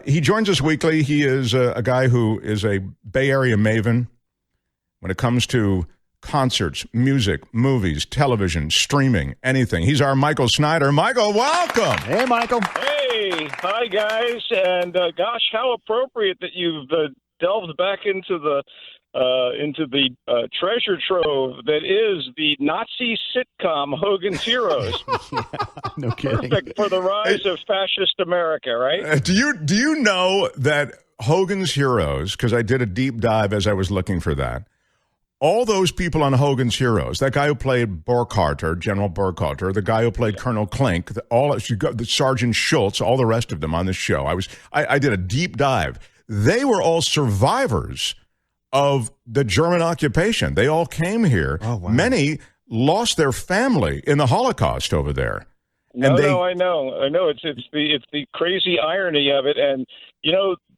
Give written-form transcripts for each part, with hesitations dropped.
He joins us weekly. He is a guy who is a Bay Area maven when it comes to concerts, music, movies, television, streaming, anything. He's our Michael Snyder. Michael, welcome. Hey, Michael. Hey, hi, guys. And gosh, how appropriate that you've delved back into the treasure trove that is the Nazi sitcom Hogan's Heroes. Yeah, no kidding. Perfect for the rise of fascist America, right? Do you know that Hogan's Heroes, because I did a deep dive as I was looking for that, all those people on Hogan's Heroes, that guy who played Burkhardt, General Burkhardt, the guy who played Colonel Klink, the Sergeant Schultz, all the rest of them on this show, I did a deep dive. They were all survivors of the German occupation. They all came here. Oh, wow. Many lost their family in the Holocaust over there. I know. It's the crazy irony of it, and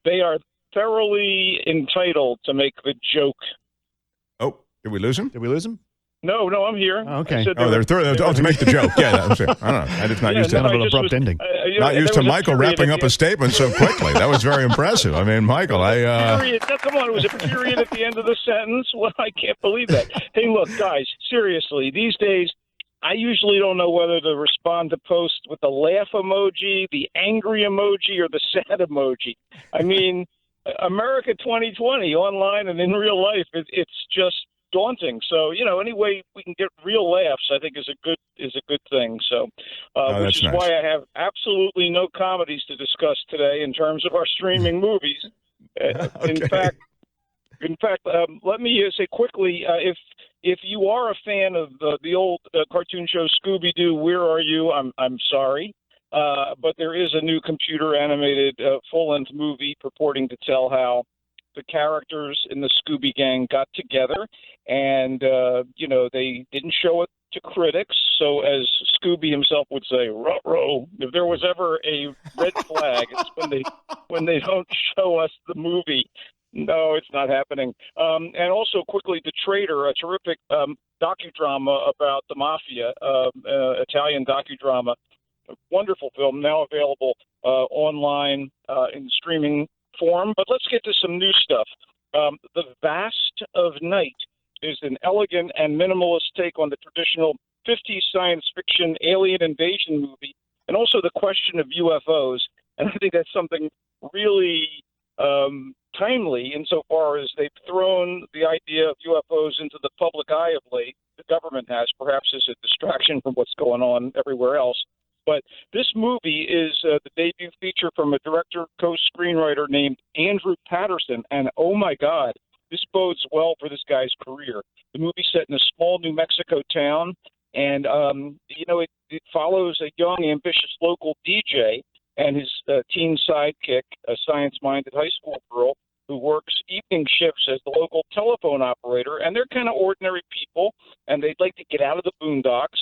they are thoroughly entitled to make the joke. Oh, did we lose him? No, I'm here. Oh, okay. They're to make the joke. Yeah, that was it. I don't know. I'm just not used to an abrupt ending. Not used to Michael wrapping up a statement so quickly. That was very impressive. I mean, Michael, period. Come on, it was a period at the end of the sentence. Well, I can't believe that. Hey, look, guys, seriously, these days, I usually don't know whether to respond to posts with the laugh emoji, the angry emoji, or the sad emoji. I mean, America 2020, online and in real life, it's just daunting. So, any way we can get real laughs, I think is a good thing. So, which is nice. Why I have absolutely no comedies to discuss today in terms of our streaming movies. Okay. In fact, let me say quickly, if you are a fan of the old cartoon show Scooby-Doo, Where Are You? I'm sorry. But there is a new computer animated full-length movie purporting to tell how the characters in the Scooby Gang got together, and they didn't show it to critics. So, as Scooby himself would say, "Ruh-roh." If there was ever a red flag, it's when they don't show us the movie. No, it's not happening. And also, quickly, The Traitor, a terrific docudrama about the mafia, Italian docudrama. A wonderful film, now available online in streaming form. But let's get to some new stuff. The Vast of Night is an elegant and minimalist take on the traditional 50s science fiction alien invasion movie, and also the question of UFOs. And I think that's something really timely insofar as they've thrown the idea of UFOs into the public eye of late. The government has, perhaps as a distraction from what's going on everywhere else. But this movie is the debut feature from a director, co-screenwriter named Andrew Patterson. And, oh, my God, this bodes well for this guy's career. The movie's set in a small New Mexico town, and, it follows a young, ambitious local DJ and his teen sidekick, a science-minded high school girl who works evening shifts as the local telephone operator. And they're kind of ordinary people, and they'd like to get out of the boondocks.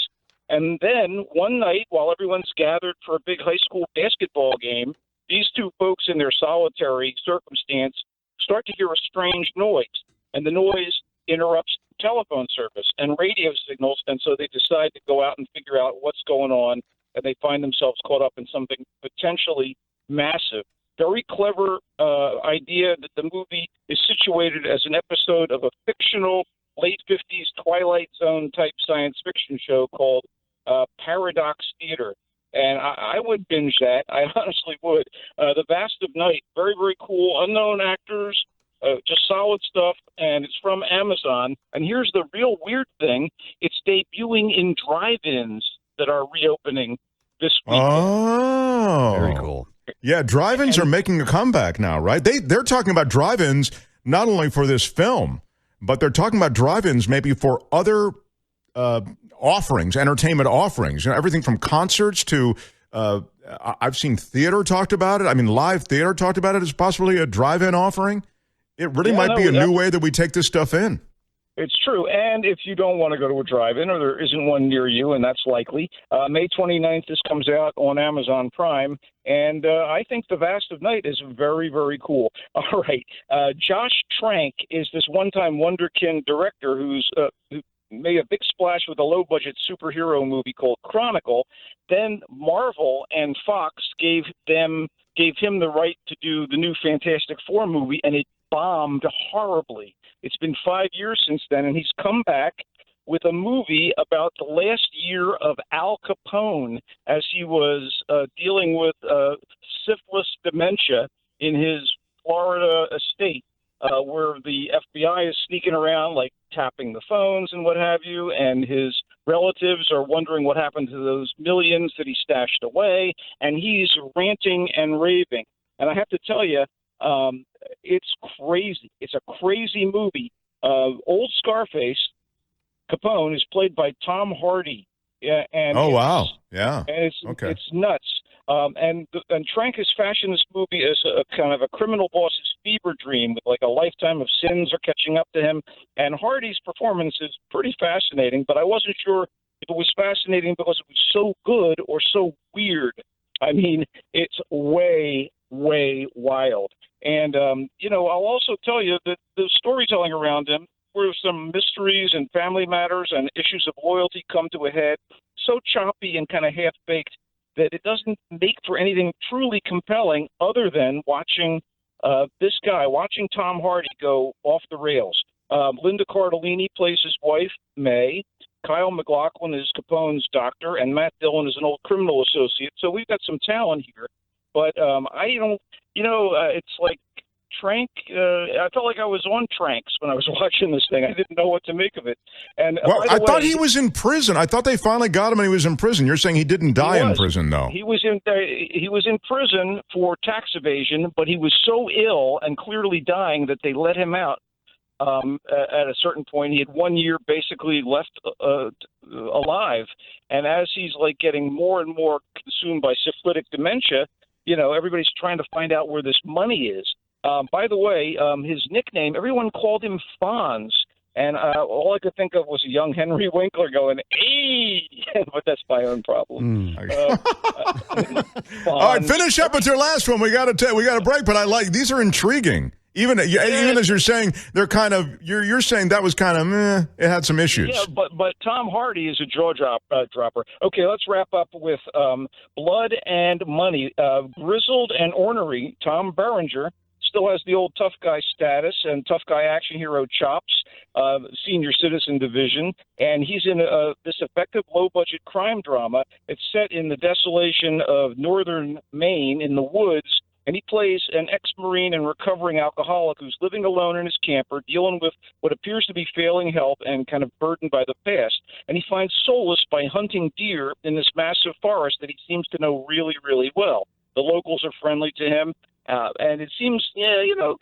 And then one night, while everyone's gathered for a big high school basketball game, these two folks in their solitary circumstance start to hear a strange noise. And the noise interrupts telephone service and radio signals. And so they decide to go out and figure out what's going on. And they find themselves caught up in something potentially massive. Very clever idea that the movie is situated as an episode of a fictional late 50s Twilight Zone type science fiction show called Paradox Theater. And I would binge that. I honestly would. The Vast of Night, very, very cool. Unknown actors, just solid stuff. And it's from Amazon. And here's the real weird thing. It's debuting in drive-ins that are reopening this week. Oh. Very cool. Yeah, drive-ins are making a comeback now, right? They're talking about drive-ins not only for this film, but they're talking about drive-ins maybe for other offerings, entertainment offerings. Everything from concerts to I've seen theater talked about it. I mean, live theater talked about it as possibly a drive-in offering. It really might be a new way that we take this stuff in. It's true. And if you don't want to go to a drive-in, or there isn't one near you, and that's likely, May 29th, this comes out on Amazon Prime. And I think The Vast of Night is very, very cool. All right. Josh Trank is this one-time wonderkind director who made a big splash with a low-budget superhero movie called Chronicle. Then Marvel and Fox gave them gave him the right to do the new Fantastic Four movie, and it bombed horribly. It's been 5 years since then, and he's come back with a movie about the last year of Al Capone as he was dealing with syphilis dementia in his Florida estate, where the FBI is sneaking around, like tapping the phones and what have you, and his relatives are wondering what happened to those millions that he stashed away, and he's ranting and raving. And I have to tell you, it's crazy. It's a crazy movie. Old Scarface, Capone, is played by Tom Hardy. And wow. Yeah. And it's nuts. And Trank has fashioned this movie as a kind of a criminal boss's fever dream with like a lifetime of sins are catching up to him. And Hardy's performance is pretty fascinating, but I wasn't sure if it was fascinating because it was so good or so weird. I mean, it's way, way wild. And, I'll also tell you that the storytelling around him, where some mysteries and family matters and issues of loyalty come to a head, so choppy and kind of half-baked that it doesn't make for anything truly compelling other than watching watching Tom Hardy go off the rails. Linda Cardellini plays his wife, May. Kyle MacLachlan is Capone's doctor, and Matt Dillon is an old criminal associate. So we've got some talent here. But it's like Trank. I felt like I was on Tranks when I was watching this thing. I didn't know what to make of it. And I thought he was in prison. I thought they finally got him and he was in prison. You're saying he didn't die in prison, though? He was in prison for tax evasion, but he was so ill and clearly dying that they let him out. At a certain point, he had 1 year basically left alive, and as he's like getting more and more consumed by syphilitic dementia, everybody's trying to find out where this money is. By the way, his nickname, everyone called him Fonz, and all I could think of was a young Henry Winkler going, "Hey!" But that's my own problem. All right, finish up with your last one. We got a break, but these are intriguing. Even as you're saying, they're kind of you're saying that was kind of meh, it had some issues. Yeah, but Tom Hardy is a jaw dropper. Okay, let's wrap up with Blood and Money. Grizzled and ornery Tom Berenger still has the old tough guy status and tough guy action hero chops, senior citizen division, and he's in this effective low-budget crime drama. It's set in the desolation of northern Maine in the woods, and he plays an ex-Marine and recovering alcoholic who's living alone in his camper, dealing with what appears to be failing health and kind of burdened by the past. And he finds solace by hunting deer in this massive forest that he seems to know really, really well. The locals are friendly to him, and it seems,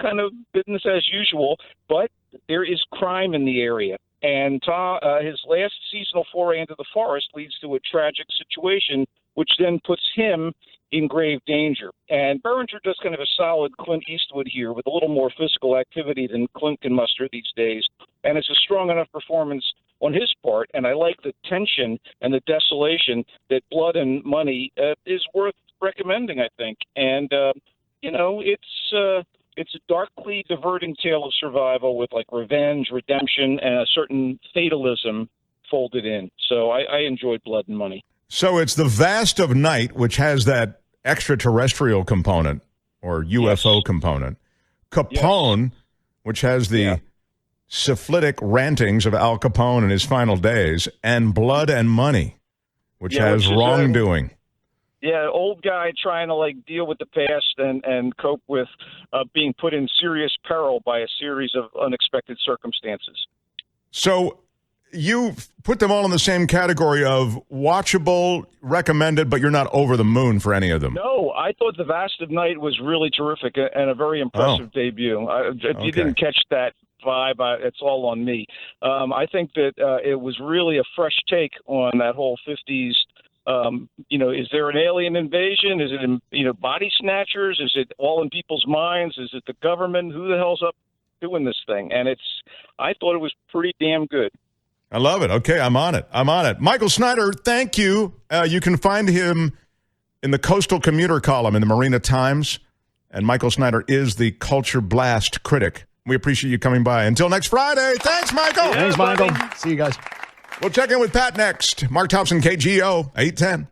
kind of business as usual, but there is crime in the area. And his last seasonal foray into the forest leads to a tragic situation, which then puts him in grave danger. And Berenger does kind of a solid Clint Eastwood here with a little more physical activity than Clint can muster these days. And it's a strong enough performance on his part. And I like the tension and the desolation that Blood and Money is worth recommending, I think. And, it's a darkly diverting tale of survival with like revenge, redemption, and a certain fatalism folded in. So I enjoyed Blood and Money. So it's The Vast of Night, which has that extraterrestrial component or UFO component. Capone, which has the syphilitic rantings of Al Capone in his final days, and Blood and Money, which has wrongdoing. Old guy trying to deal with the past and cope with being put in serious peril by a series of unexpected circumstances. So you put them all in the same category of watchable, recommended, but you're not over the moon for any of them. No, I thought The Vast of Night was really terrific and a very impressive debut. If you didn't catch that vibe, it's all on me. I think that it was really a fresh take on that whole 50s. Is there an alien invasion? Is it body snatchers? Is it all in people's minds? Is it the government? Who the hell's up doing this thing? And I thought it was pretty damn good. I love it. Okay, I'm on it. Michael Snyder, thank you. You can find him in the Coastal Commuter column in the Marina Times. And Michael Snyder is the Culture Blast critic. We appreciate you coming by. Until next Friday. Thanks, Michael. Thanks, Michael. See you guys. We'll check in with Pat next. Mark Thompson, KGO, 810.